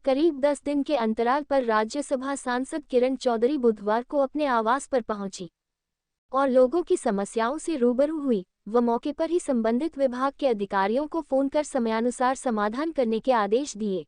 करीब 10 दिन के अंतराल पर राज्यसभा सांसद किरण चौधरी बुधवार को अपने आवास पर पहुंची और लोगों की समस्याओं से रूबरू हुई। वह मौके पर ही संबंधित विभाग के अधिकारियों को फोन कर समयानुसार समाधान करने के आदेश दिए।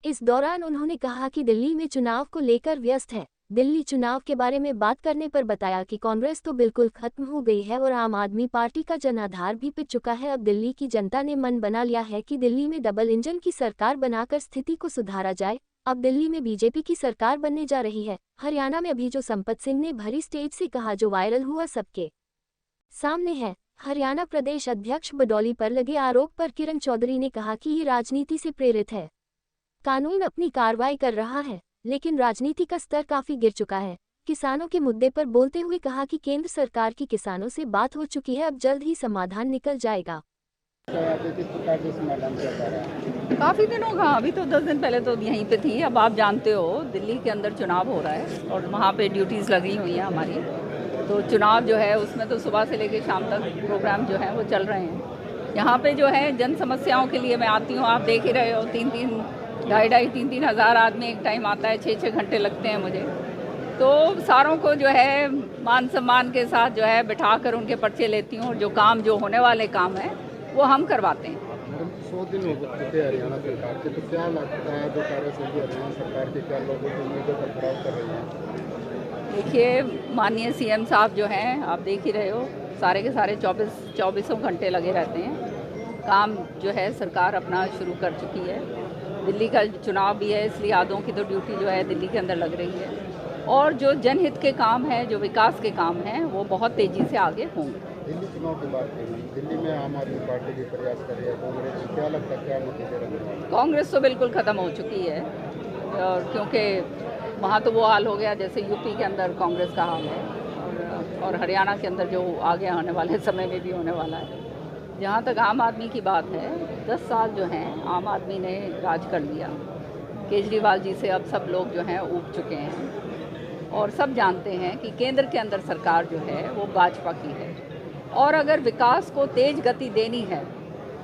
इस दौरान उन्होंने कहा कि दिल्ली में चुनाव को लेकर व्यस्त है। दिल्ली चुनाव के बारे में बात करने पर बताया कि कांग्रेस तो बिल्कुल खत्म हो गई है और आम आदमी पार्टी का जनाधार भी पिट चुका है। अब दिल्ली की जनता ने मन बना लिया है कि दिल्ली में डबल इंजन की सरकार बनाकर स्थिति को सुधारा जाए। अब दिल्ली में बीजेपी की सरकार बनने जा रही है। हरियाणा में अभी जो संपत सिंह ने भरी स्टेज से कहा, जो वायरल हुआ, सबके सामने है। हरियाणा प्रदेश अध्यक्ष बडौली पर लगे आरोप पर किरण चौधरी ने कहा कि ये राजनीति से प्रेरित है। कानून अपनी कार्रवाई कर रहा है, लेकिन राजनीति का स्तर काफी गिर चुका है। किसानों के मुद्दे पर बोलते हुए कहा कि केंद्र सरकार की किसानों से बात हो चुकी है, अब जल्द ही समाधान निकल जाएगा। काफ़ी दिनों का, अभी तो 10 दिन पहले तो यहीं पे थी। अब आप जानते हो दिल्ली के अंदर चुनाव हो रहा है और वहाँ पे ड्यूटीज़ लगी हुई हैं हमारी। तो चुनाव जो है उसमें तो सुबह से लेकर शाम तक प्रोग्राम जो है वो चल रहे हैं। यहाँ पे जो है जन समस्याओं के लिए मैं आती हूँ, आप देख ही रहे हो। 2,500-3,000 हज़ार आदमी एक टाइम आता है, 6-6 घंटे लगते हैं मुझे। तो सारों को जो है मान सम्मान के साथ जो है बिठा कर उनके पर्चे लेती हूँ और जो काम, जो होने वाले काम है वो हम करवाते हैं। 100 दिन हो चुके हैं हरियाणा सरकार के, तो क्या लगता है जो कार्यशैली हरियाणा सरकार के, क्या लोगों की उम्मीदों पर खराब कर रही है? देखिए, माननीय सीएम साहब जो हैं, आप देख ही रहे हो, सारे के सारे 24 घंटे लगे रहते हैं। काम जो है सरकार अपना शुरू कर चुकी है। दिल्ली का चुनाव भी है, इसलिए आधों की तो ड्यूटी जो है दिल्ली के अंदर लग रही है। और जो जनहित के काम हैं, जो विकास के काम हैं, वो बहुत तेज़ी से आगे होंगे। दिल्ली चुनाव की बात करें, दिल्ली में आम आदमी पार्टी भी प्रयास कर रही है, कांग्रेस, क्या लगता है क्या नतीजे रहने वाले हैं? कांग्रेस तो बिल्कुल ख़त्म हो चुकी है, और क्योंकि वहाँ तो वो हाल हो गया जैसे यूपी के अंदर कांग्रेस का हाल है, और हरियाणा के अंदर जो आगे आने वाले समय में भी होने वाला है। जहाँ तक आम आदमी की बात है, 10 साल जो हैं आम आदमी ने राज कर लिया। केजरीवाल जी से अब सब लोग जो हैं ऊब चुके हैं और सब जानते हैं कि केंद्र के अंदर सरकार जो है वो भाजपा की है। और अगर विकास को तेज़ गति देनी है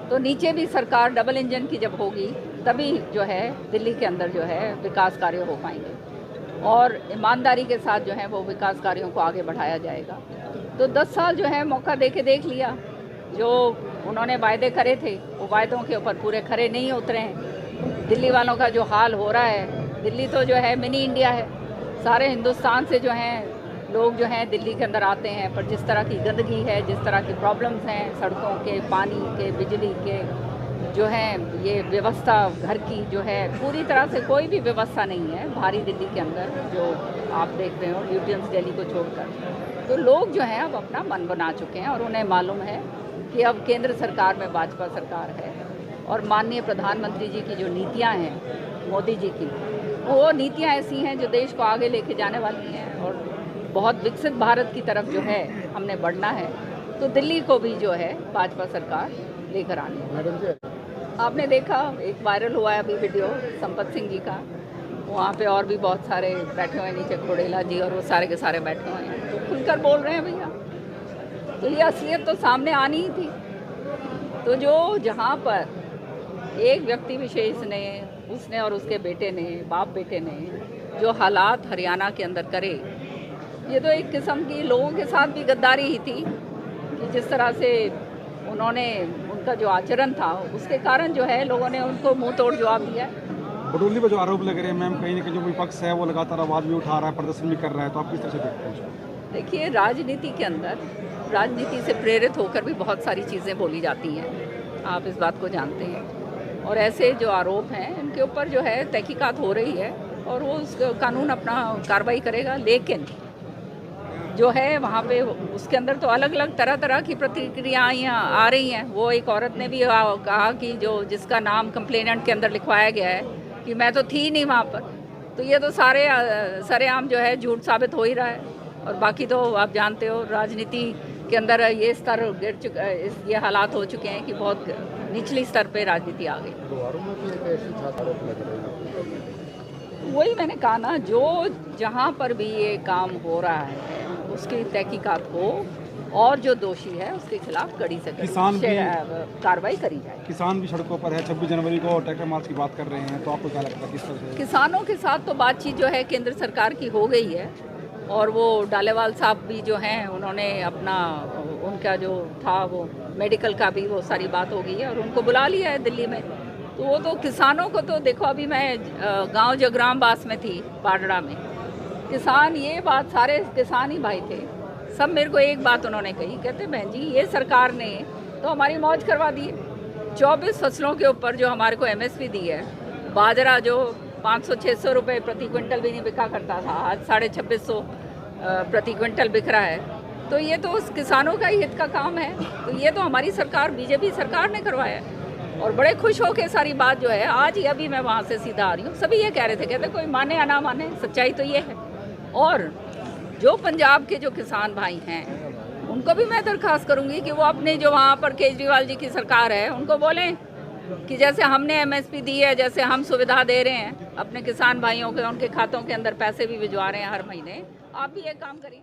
तो नीचे भी सरकार डबल इंजन की जब होगी, तभी जो है दिल्ली के अंदर जो है विकास कार्य हो पाएंगे और ईमानदारी के साथ जो है वो विकास कार्यों को आगे बढ़ाया जाएगा। तो 10 साल जो है मौका दे के देख लिया। जो उन्होंने वायदे करे थे वो वायदों के ऊपर पूरे खरे नहीं उतरे हैं। दिल्ली वालों का जो हाल हो रहा है, दिल्ली तो जो है मिनी इंडिया है। सारे हिंदुस्तान से जो हैं लोग जो हैं दिल्ली के अंदर आते हैं, पर जिस तरह की गंदगी है, जिस तरह की प्रॉब्लम्स हैं सड़कों के, पानी के, बिजली के, जो है ये व्यवस्था घर की जो है पूरी तरह से कोई भी व्यवस्था नहीं है भारी दिल्ली के अंदर, जो आप देख रहे हो यूटियंस दिल्ली को छोड़कर। तो लोग जो हैं अब अपना मन बना चुके हैं और उन्हें मालूम है कि अब केंद्र सरकार में भाजपा सरकार है और माननीय प्रधानमंत्री जी की जो नीतियाँ हैं, मोदी जी की, वो नीतियाँ ऐसी हैं जो देश को आगे लेके जाने वाली हैं और बहुत विकसित भारत की तरफ जो है हमने बढ़ना है। तो दिल्ली को भी जो है भाजपा सरकार लेकर आनी है। आपने देखा एक वायरल हुआ है अभी वीडियो संपत सिंह जी का, वहाँ पे और भी बहुत सारे बैठे हुए हैं, नीचे खोड़ेला जी और वो सारे के सारे बैठे हुए हैं, तो खुलकर बोल रहे हैं भैया। तो ये असलियत तो सामने आनी ही थी। तो जो जहाँ पर एक व्यक्ति विशेष ने, उसने और उसके बेटे ने, बाप बेटे ने जो हालात हरियाणा के अंदर करे, ये तो एक किस्म की लोगों के साथ भी गद्दारी ही थी कि जिस तरह से उन्होंने, उनका जो आचरण था उसके कारण जो है लोगों ने उनको मुंह तोड़ जवाब दिया। बडौली पर जो आरोप लग रहे हैं मैम, कहीं ना कहीं जो विपक्ष है वो लगातार आवाज़ भी उठा रहा है, प्रदर्शन भी कर रहा है, तो आप किस तरह से देखते हैं उसको? देखिए, राजनीति के अंदर राजनीति से प्रेरित होकर भी बहुत सारी चीज़ें बोली जाती हैं, आप इस बात को जानते हैं। और ऐसे जो आरोप हैं इनके ऊपर जो है तहकीकात हो रही है और वो कानून अपना कार्रवाई करेगा। लेकिन जो है वहाँ पे उसके अंदर तो अलग अलग तरह तरह की प्रतिक्रियाएँ आ रही हैं। वो एक औरत ने भी कहा कि जो जिसका नाम कंप्लेनेंट के अंदर लिखवाया गया है कि मैं तो थी नहीं वहाँ पर। तो ये तो सारे सरेआम जो है झूठ साबित हो ही रहा है। और बाकी तो आप जानते हो राजनीति के अंदर ये स्तर गिर चुका, ये हालात हो चुके हैं कि बहुत निचली स्तर पे राजनीति आ गई। वही मैंने कहा ना, जो जहाँ पर भी ये काम हो रहा है उसकी तहकीकात हो और जो दोषी है उसके खिलाफ कड़ी से कड़ी किसान भी- कार्रवाई करी जाए। किसान भी सड़कों पर है, 26 जनवरी को ट्रैक्टर मार्च की बात कर रहे हैं, तो आपको क्या लगता है किस तरह से? किसानों के साथ तो बातचीत जो है केंद्र सरकार की हो गई है, और वो डालेवाल साहब भी जो हैं उन्होंने अपना उनका जो था वो मेडिकल का भी वो सारी बात हो गई है और उनको बुला लिया है दिल्ली में। तो वो तो किसानों को तो देखो, अभी मैं गांव जगराम बास में थी पाडड़ा में, किसान ये बात सारे किसान ही भाई थे, सब मेरे को एक बात उन्होंने कही, कहते बहन जी ये सरकार ने तो हमारी मौज करवा दी है। 24 फसलों के ऊपर जो हमारे को एमएसपी दी है, बाजरा जो 500-600 रुपये प्रति क्विंटल भी नहीं बिका करता था, आज 2650 प्रति क्विंटल बिक रहा है। तो ये तो उस किसानों का ही हित का काम है, तो ये तो हमारी सरकार बीजेपी सरकार ने करवाया है। और बड़े खुश हो के सारी बात जो है, आज ही अभी मैं वहाँ से सीधा आ रही हूँ, सभी ये कह रहे थे, कहते कोई माने या ना माने सच्चाई तो ये है। और जो पंजाब के जो किसान भाई हैं उनको भी मैं दरख्वास्त करूँगी कि वो अपने जो वहाँ पर केजरीवाल जी की सरकार है उनको बोलें कि जैसे हमने एमएसपी दी है, जैसे हम सुविधा दे रहे हैं अपने किसान भाइयों के, उनके खातों के अंदर पैसे भी भिजवा रहे हैं हर महीने, आप भी ये काम करिए।